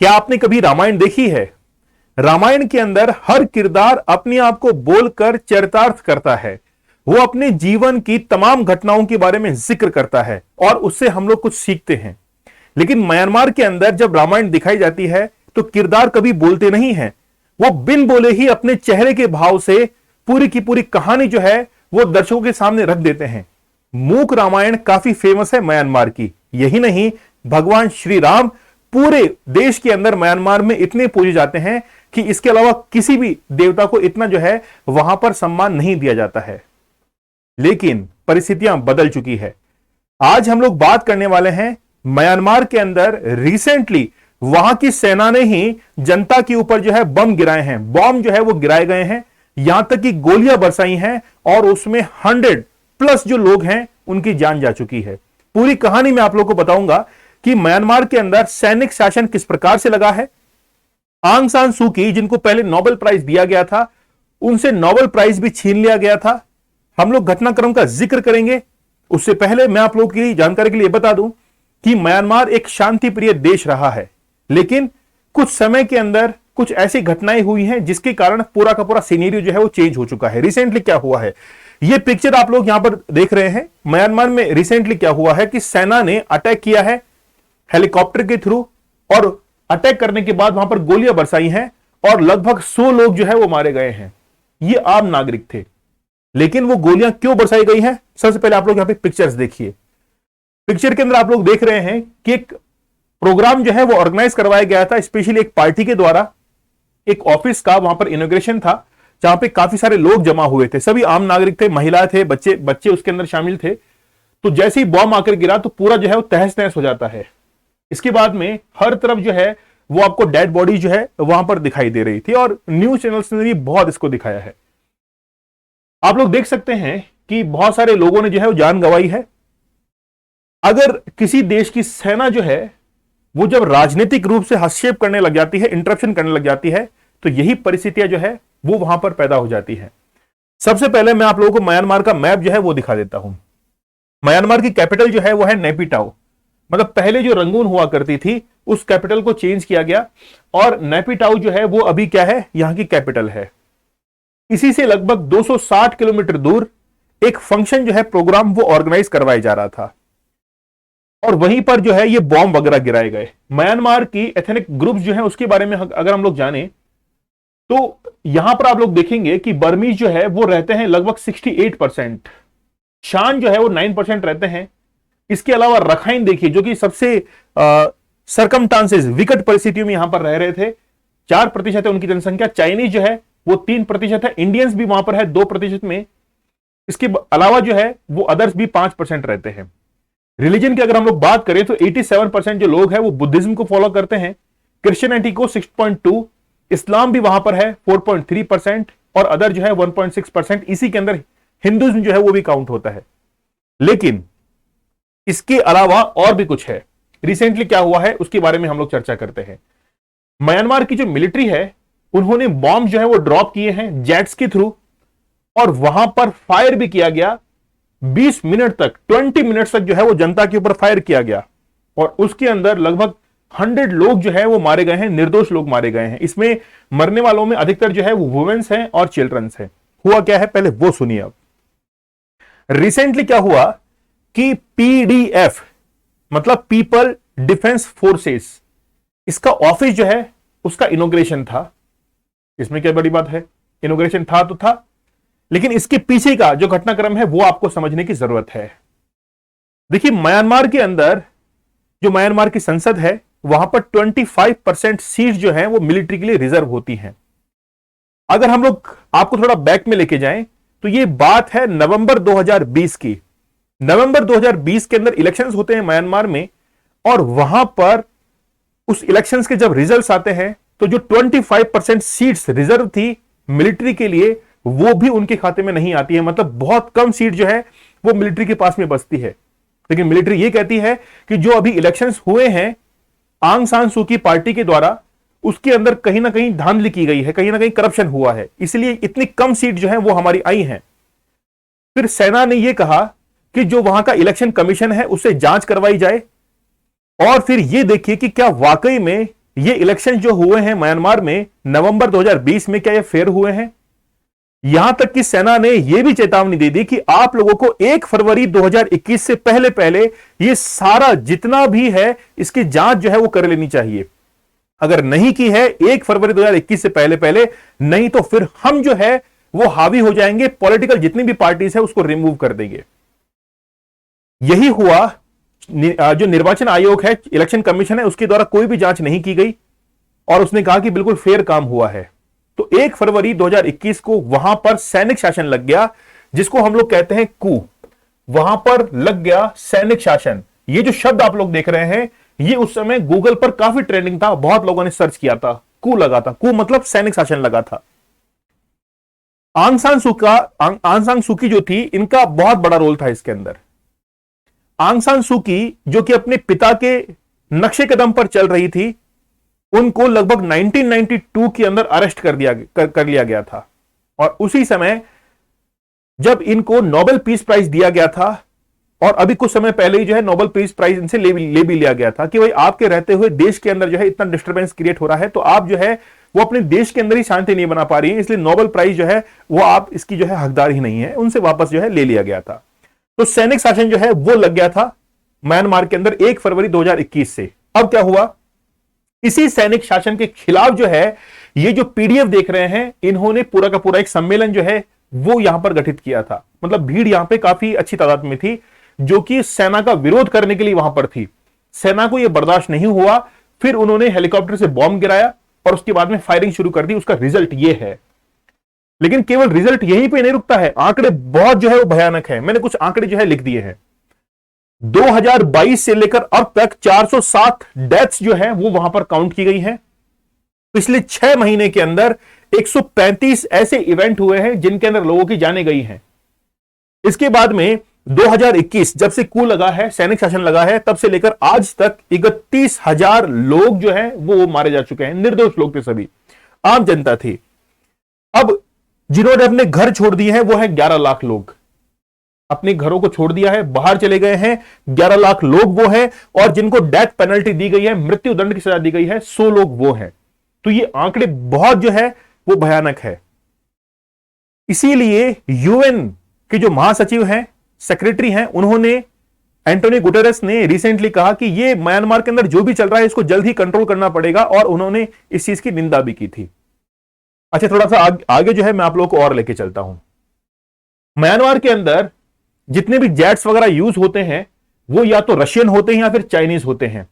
क्या आपने कभी रामायण देखी है? रामायण के अंदर हर किरदार अपने आप को बोलकर चरितार्थ करता है। वो अपने जीवन की तमाम घटनाओं के बारे में जिक्र करता है और उससे हम लोग कुछ सीखते हैं। लेकिन म्यांमार के अंदर जब रामायण दिखाई जाती है तो किरदार कभी बोलते नहीं हैं। वो बिन बोले ही अपने चेहरे के भाव से पूरी की पूरी कहानी जो है वो दर्शकों के सामने रख देते हैं। मूक रामायण काफी फेमस है म्यांमार की। यही नहीं, भगवान श्री राम पूरे देश के अंदर म्यांमार में इतने पूजे जाते हैं कि इसके अलावा किसी भी देवता को इतना जो है वहां पर सम्मान नहीं दिया जाता है। लेकिन परिस्थितियां बदल चुकी है। आज हम लोग बात करने वाले हैं म्यांमार के अंदर रिसेंटली वहां की सेना ने ही जनता के ऊपर जो है बम गिराए हैं। बम जो है वो गिराए गए हैं, यहां तक कि गोलियां बरसाई हैं और उसमें 100+ जो लोग हैं उनकी जान जा चुकी है। पूरी कहानी में आप लोग को बताऊंगा कि म्यांमार के अंदर सैनिक शासन किस प्रकार से लगा है। आंग सान सू की, जिनको पहले नोबेल प्राइज दिया गया था, उनसे नोबेल प्राइज भी छीन लिया गया था। हम लोग घटनाक्रम का जिक्र करेंगे। उससे पहले मैं आप लोगों की जानकारी के लिए बता दूं कि म्यांमार एक शांति प्रिय देश रहा है, लेकिन कुछ समय के अंदर कुछ ऐसी घटनाएं हुई हैं जिसके कारण पूरा का पूरा सिनेरियो जो है वो चेंज हो चुका है। रिसेंटली क्या हुआ है, ये पिक्चर आप लोग यहां पर देख रहे हैं। म्यांमार में रिसेंटली क्या हुआ है कि सेना ने अटैक किया है हेलीकॉप्टर के थ्रू और अटैक करने के बाद वहां पर गोलियां बरसाई हैं और लगभग 100 लोग जो है वो मारे गए हैं। ये आम नागरिक थे। लेकिन वो गोलियां क्यों बरसाई गई हैं, सबसे पहले आप लोग यहां पे पिक्चर्स देखिए। पिक्चर के अंदर आप लोग देख रहे हैं कि एक प्रोग्राम जो है वो ऑर्गेनाइज करवाया गया था, स्पेशली एक पार्टी के द्वारा। एक ऑफिस का वहां पर इनॉग्रेशन था जहां पे काफी सारे लोग जमा हुए थे। सभी आम नागरिक थे, महिलाएं थे, बच्चे उसके अंदर शामिल थे। तो जैसे ही बॉम्ब आकर गिरा तो पूरा जो है वो तहस नहस हो जाता है। इसके बाद में हर तरफ जो है वो आपको डेड बॉडी जो है वहां पर दिखाई दे रही थी और न्यूज चैनल्स ने भी बहुत इसको दिखाया है। आप लोग देख सकते हैं कि बहुत सारे लोगों ने जो है वो जान गंवाई है। अगर किसी देश की सेना जो है वो जब राजनीतिक रूप से हस्तक्षेप करने लग जाती है, इंटरप्शन करने लग जाती है, तो यही परिस्थितियां जो है वो वहां पर पैदा हो जाती है। सबसे पहले मैं आप लोगों को म्यांमार का मैप जो है वो दिखा देता हूं। म्यांमार की कैपिटल जो है वो है नेपिटाओ। मतलब पहले जो रंगून हुआ करती थी उस कैपिटल को चेंज किया गया और नेपिटाओ जो है वो अभी क्या है, यहां की कैपिटल है। इसी से लगभग 260 किलोमीटर दूर एक फंक्शन जो है, प्रोग्राम, वो ऑर्गेनाइज करवाया जा रहा था और वहीं पर जो है ये बॉम्ब वगैरह गिराए गए। म्यांमार की एथनिक ग्रुप्स जो है उसके बारे में अगर हम लोग जाने तो यहां पर आप लोग देखेंगे कि बर्मीज जो है वो रहते हैं लगभग 68%, शान जो है वो 9% रहते हैं। इसके अलावा रखाइन देखिए, जो कि सबसे सरकमस्टांसेस, विकट परिस्थितियों में यहां पर रह रहे थे, 4% है उनकी जनसंख्या। चाइनीज जो है वो 3% है। इंडियंस भी वहां पर है 2% में। इसके अलावा जो है वो अदर्स भी 5% रहते हैं। रिलीजन की अगर हम लोग बात करें तो 87% जो लोग हैं वो बुद्धिज्म को फॉलो करते हैं, क्रिश्चियनिटी को 6.2, इस्लाम भी वहां पर है 4.3% और अदर जो है 1.6%। इसी के अंदर हिंदुइज्म जो है वो भी काउंट होता है। लेकिन इसके अलावा और भी कुछ है। रिसेंटली क्या हुआ है उसके बारे में हम लोग चर्चा करते हैं। म्यांमार की जो मिलिट्री है उन्होंने बॉम्ब जो है वो ड्रॉप किए हैं जेट्स के थ्रू और वहां पर फायर भी किया गया। 20 मिनट तक, 20 मिनट तक जो है वो जनता के ऊपर फायर किया गया और उसके अंदर लगभग 100 लोग जो है वो मारे गए हैं, निर्दोष लोग मारे गए हैं। इसमें मरने वालों में अधिकतर जो है वो वुमेन्स हैं और चिल्ड्रंस हैं। हुआ क्या है पहले वो सुनिए। अब रिसेंटली क्या हुआ कि पीडीएफ मतलब पीपल डिफेंस फोर्सेस, इसका ऑफिस जो है उसका इनॉग्रेशन था। इसमें क्या बड़ी बात है, इनॉग्रेशन था तो था, लेकिन इसके पीछे का जो घटनाक्रम है वो आपको समझने की जरूरत है। देखिए, म्यांमार के अंदर जो म्यांमार की संसद है वहां पर 25% सीट जो है वो मिलिट्री के लिए रिजर्व होती हैं। अगर हम लोग आपको थोड़ा बैक में लेके जाएं तो ये बात है नवंबर 2020 की। नवंबर 2020 के अंदर इलेक्शंस होते हैं म्यांमार में और वहां पर उस इलेक्शंस के जब रिजल्ट्स आते हैं तो जो 25% सीट्स रिजर्व थी मिलिट्री के लिए वो भी उनके खाते में नहीं आती है। मतलब बहुत कम सीट जो है वो मिलिट्री के पास में बचती है। लेकिन मिलिट्री ये कहती है कि जो अभी इलेक्शंस हुए हैं आंग सान सू की पार्टी के द्वारा, उसके अंदर कहीं ना कहीं धांधली की गई है, कहीं ना कहीं करप्शन हुआ है, इसलिए इतनी कम सीट जो है वो हमारी आई हैं। फिर सेना ने यह कहा कि जो वहां का इलेक्शन कमीशन है उससे जांच करवाई जाए और फिर यह देखिए कि क्या वाकई में ये इलेक्शन जो हुए हैं म्यांमार में नवंबर 2020 में, क्या ये फेयर हुए हैं? यहां तक कि सेना ने यह भी चेतावनी दे दी कि आप लोगों को 1 फरवरी 2021 से पहले पहले ये सारा जितना भी है इसकी जांच जो है वो कर लेनी चाहिए। अगर नहीं की है 1 फरवरी 2021 से पहले पहले, नहीं तो फिर हम जो है वो हावी हो जाएंगे, पॉलिटिकल जितनी भी पार्टीज है उसको रिमूव कर देंगे। यही हुआ। जो निर्वाचन आयोग है, इलेक्शन कमीशन है, उसके द्वारा कोई भी जांच नहीं की गई और उसने कहा कि बिल्कुल फेयर काम हुआ है। तो 1 फरवरी 2021 को वहां पर सैनिक शासन लग गया, जिसको हम लोग कहते हैं कू। वहां पर लग गया सैनिक शासन। ये जो शब्द आप लोग देख रहे हैं, ये उस समय गूगल पर काफी ट्रेंडिंग था, बहुत लोगों ने सर्च किया था। कू लगा था, कू मतलब सैनिक शासन लगा था। आंग सान सू की जो थी, इनका बहुत बड़ा रोल था इसके अंदर। आंग सान सू की जो कि अपने पिता के नक्शे कदम पर चल रही थी, उनको लगभग 1992 के अंदर अरेस्ट कर लिया गया था। और उसी समय जब इनको नोबेल पीस प्राइज दिया गया था, और अभी कुछ समय पहले ही जो है नोबेल पीस प्राइज इनसे ले भी लिया गया था कि भाई आपके रहते हुए देश के अंदर जो है इतना डिस्टर्बेंस क्रिएट हो रहा है, तो आप जो है वो अपने देश के अंदर ही शांति नहीं बना पा रही है, इसलिए नोबेल प्राइज जो है वो आप इसकी जो है हकदार ही नहीं है। उनसे वापस जो है ले लिया गया था। तो सैनिक शासन जो है वो लग गया था म्यांमार के अंदर 1 फरवरी 2021 से। अब क्या हुआ, इसी सैनिक शासन के खिलाफ जो है ये जो पीडीएफ देख रहे हैं, इन्होंने पूरा का पूरा एक सम्मेलन जो है वो यहां पर गठित किया था। मतलब भीड़ यहां पे काफी अच्छी तादाद में थी जो कि सेना का विरोध करने के लिए वहां पर थी। सेना को यह बर्दाश्त नहीं हुआ, फिर उन्होंने हेलीकॉप्टर से बॉम्ब गिराया और उसके बाद में फायरिंग शुरू कर दी। उसका रिजल्ट यह है। लेकिन केवल रिजल्ट यहीं पे नहीं रुकता है, आंकड़े बहुत जो है वो भयानक है। मैंने कुछ आंकड़े जो है लिख दिए हैं। 2022 से लेकर अब तक 407 डेथ्स जो है वो वहां पर काउंट की गई हैं। पिछले 6 महीने के अंदर 135 ऐसे इवेंट हुए हैं जिनके अंदर लोगों की जानें गई हैं। इसके बाद में 2021 जब से कू लगा है, सैनिक शासन लगा है, तब से लेकर आज तक 31,000 लोग जो हैं वो मारे जा चुके हैं। निर्दोष लोग थे, सभी आम जनता थी। अब जिन्होंने अपने घर छोड़ दिए हैं वो है 11 लाख लोग। अपने घरों को छोड़ दिया है, बाहर चले गए हैं 11 लाख लोग वो हैं। और जिनको डेथ पेनल्टी दी गई है, मृत्यु दंड की सजा दी गई है, 100 लोग वो हैं। तो ये आंकड़े बहुत जो है वो भयानक है। इसीलिए यूएन के जो महासचिव हैं, सेक्रेटरी हैं, उन्होंने, एंटोनियो गुटेरेस ने रिसेंटली कहा कि ये म्यांमार के अंदर जो भी चल रहा है इसको जल्द ही कंट्रोल करना पड़ेगा, और उन्होंने इस चीज की निंदा भी की थी। अच्छा, थोड़ा सा आगे जो है मैं आप लोगों को और लेके चलता हूं। म्यांमार के अंदर जितने भी जेट्स वगैरह यूज होते हैं वो या तो रशियन होते हैं या फिर चाइनीज होते हैं।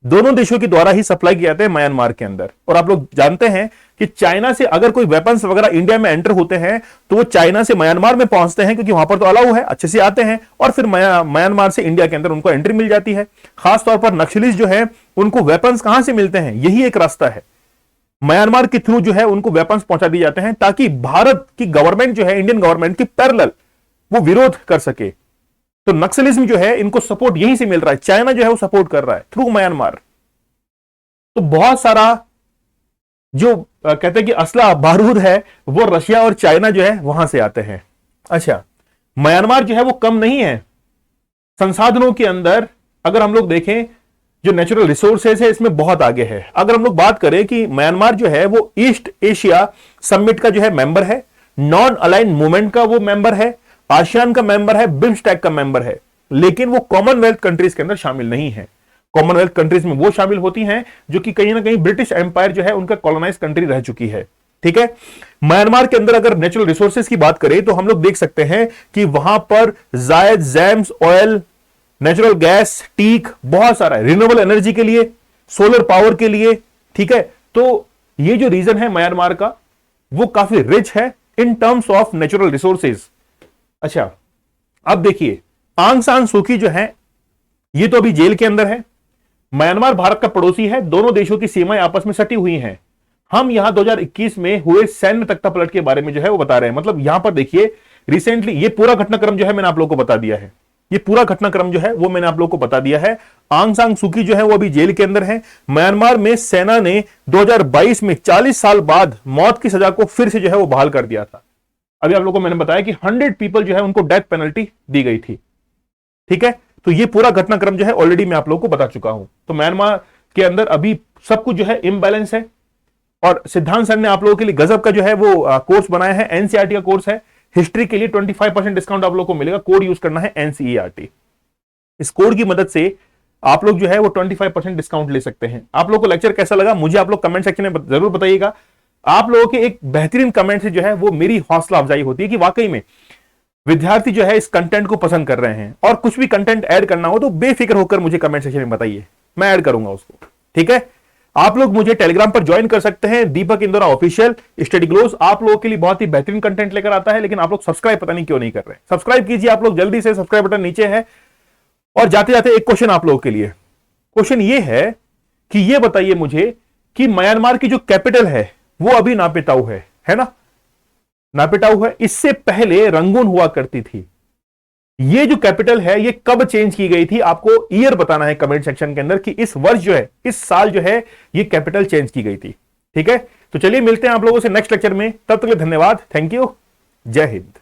दोनों देशों के द्वारा ही सप्लाई किए जाते हैं म्यांमार के अंदर। और आप लोग जानते हैं कि चाइना से अगर कोई वेपन्स वगैरह इंडिया में एंटर होते हैं तो वो चाइना से म्यांमार में पहुंचते हैं, क्योंकि वहां पर तो अलाउ है, अच्छे से आते हैं, और फिर म्यांमार से इंडिया के अंदर उनको एंट्री मिल जाती है। खासतौर पर नक्सलीज जो है उनको वेपन्स कहां से मिलते हैं, यही एक रास्ता है, म्यांमार के थ्रू जो है उनको वेपन्स पहुंचा दिए जाते हैं, ताकि भारत की गवर्नमेंट जो है, इंडियन गवर्नमेंट की पैरेलल वो विरोध कर सके। तो नक्सलिज्म जो है इनको सपोर्ट यहीं से मिल रहा है, चाइना जो है वो सपोर्ट कर रहा है थ्रू म्यांमार। तो बहुत सारा जो कहते हैं कि असला बारूद है वो रशिया और चाइना जो है वहां से आते हैं। अच्छा, म्यांमार जो है वो कम नहीं है संसाधनों के अंदर। अगर हम लोग देखें जो नेचुरल रिसोर्सेज है इसमें बहुत आगे है। अगर हम लोग बात करें कि म्यांमार जो है वो ईस्ट एशिया समिट का जो है मेंबर है, नॉन अलाइन मूवमेंट का वो मेंबर है, आसियान का मेंबर है, बिम्स्टेक का मेंबर है, लेकिन वो कॉमनवेल्थ कंट्रीज के अंदर शामिल नहीं है। कॉमनवेल्थ कंट्रीज में वो शामिल होती हैं जो कि कहीं ना कहीं ब्रिटिश एम्पायर जो है उनका कॉलोनाइज कंट्री रह चुकी है। ठीक है, म्यांमार के अंदर अगर नेचुरल रिसोर्सेज की बात करें तो हम लोग देख सकते हैं कि वहां पर जायद, gems, oil, natural gas, teak, बहुत सारा है, रिन्यूएबल एनर्जी के लिए, सोलर पावर के लिए। ठीक है, तो ये जो रीजन है म्यांमार का वो काफी रिच है in terms of natural resources. अच्छा, अब देखिए आंग सान सू की जो है ये तो अभी जेल के अंदर है। म्यांमार भारत का पड़ोसी है, दोनों देशों की सीमाएं आपस में सटी हुई हैं। हम यहां 2021 में हुए सैन्य तख्तापलट के बारे में जो है वो बता रहे हैं। मतलब यहां पर देखिए रिसेंटली ये पूरा घटनाक्रम जो है मैंने आप लोगों को बता दिया है। ये पूरा घटनाक्रम जो है वो मैंने आप लोगों को बता दिया है। आंग सान सू की जो है वो अभी जेल के अंदर है। म्यांमार में सेना ने 2022 में 40 साल बाद मौत की सजा को फिर से जो है वो बहाल कर दिया था। अभी आप लोगों को मैंने बताया कि 100 पीपल जो है उनको डेथ पेनल्टी दी गई थी। ठीक है, तो ये पूरा घटनाक्रम जो है ऑलरेडी मैं आप लोगों को बता चुका हूं। तो म्यांमार के अंदर अभी सब कुछ जो है इम्बैलेंस है। और सिद्धांत सर ने आप लोगों के लिए गजब का जो है वो कोर्स बनाया है, एनसीईआरटी का कोर्स है। हिस्ट्री के लिए 25% डिस्काउंट आप लोगों को मिलेगा। कोड यूज करना है एनसीईआरटी। इस कोड की मदद से आप लोग जो है वो 25% डिस्काउंट ले सकते हैं। आप लोगों को लेक्चर कैसा लगा मुझे आप लोग कमेंट सेक्शन में जरूर बताइएगा। आप लोगों के एक बेहतरीन कमेंट से जो है वो मेरी हौसला अफजाई होती है कि वाकई में विद्यार्थी जो है इस कंटेंट को पसंद कर रहे हैं। और कुछ भी कंटेंट ऐड करना हो तो बेफिक्र होकर मुझे कमेंट सेक्शन में बताइए, मैं ऐड करूंगा उसको। ठीक है, आप लोग मुझे टेलीग्राम पर ज्वाइन कर सकते हैं, दीपक इंदौरा ऑफिशियल स्टडी ग्लोस आप लोगों के लिए बहुत ही बेहतरीन कंटेंट लेकर आता है। लेकिन आप लोग सब्सक्राइब पता नहीं क्यों नहीं कर रहे। सब्सक्राइब कीजिए आप लोग जल्दी से, सब्सक्राइब बटन नीचे है। और जाते जाते एक क्वेश्चन आप लोगों के लिए, क्वेश्चन ये है कि ये बताइए मुझे कि म्यांमार की जो कैपिटल है वो अभी नापिताऊ है ना, नापिताऊ है। इससे पहले रंगून हुआ करती थी। ये जो कैपिटल है ये कब चेंज की गई थी, आपको ईयर बताना है कमेंट सेक्शन के अंदर कि इस वर्ष जो है, इस साल जो है ये कैपिटल चेंज की गई थी। ठीक है, तो चलिए मिलते हैं आप लोगों से नेक्स्ट लेक्चर में। तब तक के लिए धन्यवाद, थैंक यू, जय हिंद।